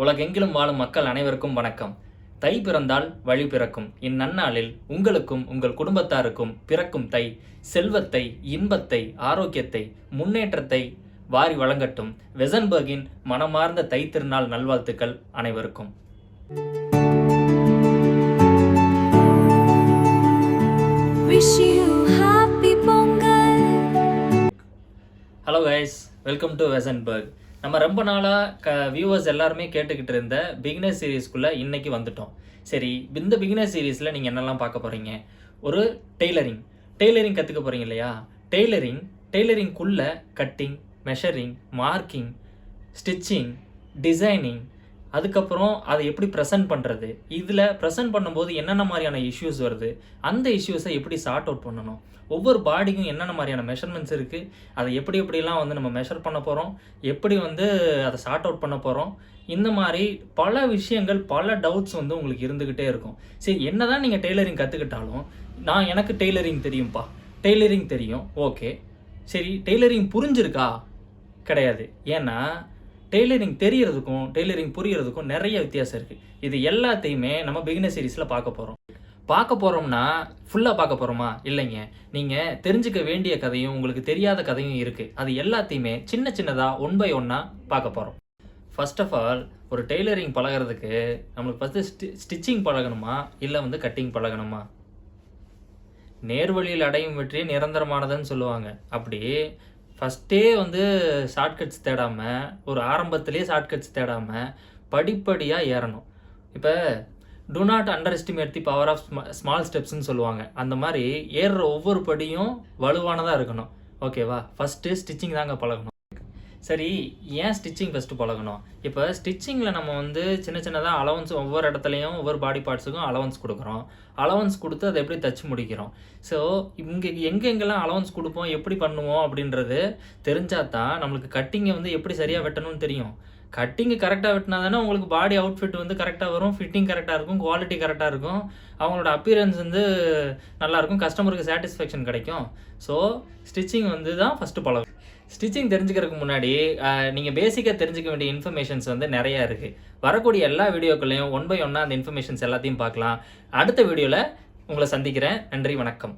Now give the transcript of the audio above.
உலகெங்கிலும் வாழும் மக்கள் அனைவருக்கும் வணக்கம். தை பிறந்தால் வழி பிறக்கும். இந்நன்னாளில் உங்களுக்கும் உங்கள் குடும்பத்தாருக்கும் பிறக்கும் தை செல்வத்தை, இன்பத்தை, ஆரோக்கியத்தை, முன்னேற்றத்தை வாரி வழங்கட்டும். வெசன்பர்கின் மனமார்ந்த தை திருநாள் நல்வாழ்த்துக்கள் அனைவருக்கும். ஹலோ கைஸ், வெல்கம் டு வெசன்பர்க். நம்ம ரொம்ப நாளாக வியூவர்ஸ் எல்லாருமே கேட்டுக்கிட்டு இருந்த பிகினர் சீரீஸ்க்குள்ளே இன்றைக்கி வந்துட்டோம். சரி, இந்த பிகினர் சீரீஸில் நீங்கள் என்னெல்லாம் பார்க்க போகிறீங்க? ஒரு டெய்லரிங் கற்றுக்க போகிறீங்க இல்லையா? டெய்லரிங்குள்ளே cutting, measuring, marking, stitching, designing, அதுக்கப்புறம் அதை எப்படி ப்ரெசென்ட் பண்ணுறது, இதில் ப்ரெசென்ட் பண்ணும்போது என்னென்ன மாதிரியான இஷ்யூஸ் வருது, அந்த இஷ்யூஸை எப்படி சார்ட் அவுட் பண்ணணும், ஒவ்வொரு பாடிக்கும் என்னென்ன மாதிரியான மெஷர்மெண்ட்ஸ் இருக்குது, அதை எப்படிலாம் நம்ம மெஷர் பண்ண போகிறோம், எப்படி அதை சார்ட் அவுட் பண்ண போகிறோம், இந்த மாதிரி பல விஷயங்கள், பல டவுட்ஸ் உங்களுக்கு இருந்துக்கிட்டே இருக்கும். சரி, என்ன தான் நீங்கள் டெய்லரிங் கற்றுக்கிட்டாலும், எனக்கு டெய்லரிங் தெரியும்ப்பா, டெய்லரிங் தெரியும், ஓகே. சரி, டெய்லரிங் புரிஞ்சிருக்கா? கிடையாது. ஏன்னா டெய்லரிங் தெரியறதுக்கும் டெய்லரிங் புரியறதுக்கும் நிறைய வித்தியாசம் இருக்குது. இது எல்லாத்தையுமே நம்ம பிகினர் சீரீஸில் பார்க்க போகிறோம்னா ஃபுல்லாக பார்க்க போகிறோமா? இல்லைங்க. நீங்கள் தெரிஞ்சுக்க வேண்டிய கதையும் உங்களுக்கு தெரியாத கதையும் இருக்குது. அது எல்லாத்தையுமே சின்னதாக 1 by 1 பார்க்க போகிறோம். ஃபர்ஸ்ட் ஆஃப் ஆல், ஒரு டெய்லரிங் பழகிறதுக்கு நம்மளுக்கு ஃபஸ்ட்டு ஸ்டிச்சிங் பழகணுமா இல்லை கட்டிங் பழகணுமா? நேர்வழியில் அடையும் வெற்றி நிரந்தரமானதுன்னு சொல்லுவாங்க. அப்படி ஃபஸ்ட்டே ஷார்ட்கட்ஸ் தேடாமல், ஒரு ஆரம்பத்திலே ஷார்ட்கட்ஸ் தேடாமல் படிப்படியாக ஏறணும். இப்போ do not underestimate the power of small ஸ்டெப்ஸ்ன்னு சொல்லுவாங்க. அந்த மாதிரி ஏறுற ஒவ்வொரு படியும் வலுவானதாக இருக்கணும். ஓகேவா? ஃபஸ்ட்டு ஸ்டிச்சிங் தாங்க பழகணும். சரி, ஏன் ஸ்டிச்சிங் ஃபஸ்ட்டு பழகணும்? இப்போ ஸ்டிச்சிங்கில் நம்ம சின்னதாக அலவன்ஸ், ஒவ்வொரு இடத்துலையும் ஒவ்வொரு பாடி பார்ட்ஸுக்கும் அலவன்ஸ் கொடுக்குறோம். அலவன்ஸ் கொடுத்து அதை எப்படி தச்சு முடிக்கிறோம். ஸோ எங்கெங்கெல்லாம் அலவன்ஸ் கொடுப்போம், எப்படி பண்ணுவோம் அப்படின்றது தெரிஞ்சால் தான் நம்மளுக்கு கட்டிங்கை எப்படி சரியாக வெட்டணும்னு தெரியும். கட்டிங்கு கரெக்டாக வெட்டினா தானே உங்களுக்கு பாடி அவுட்ஃபிட் கரெக்டாக வரும், ஃபிட்டிங் கரெக்டாக இருக்கும், குவாலிட்டி கரெக்டாக இருக்கும், அவங்களோட அப்பியரன்ஸ் நல்லாயிருக்கும், கஸ்டமருக்கு சாட்டிஸ்ஃபேக்ஷன் கிடைக்கும். ஸோ ஸ்டிச்சிங் தான் ஃபஸ்ட்டு பழகும். ஸ்டிச்சிங் தெரிஞ்சுக்கிறதுக்கு முன்னாடி நீங்கள் பேசிக்காக தெரிஞ்சுக்க வேண்டிய இன்ஃபர்மேஷன்ஸ் நிறையா இருக்குது. வரக்கூடிய எல்லா வீடியோக்களையும் 1 by 1 அந்த இன்ஃபர்மேஷன்ஸ் எல்லாத்தையும் பார்க்கலாம். அடுத்த வீடியோவில் உங்களை சந்திக்கிறேன். நன்றி, வணக்கம்.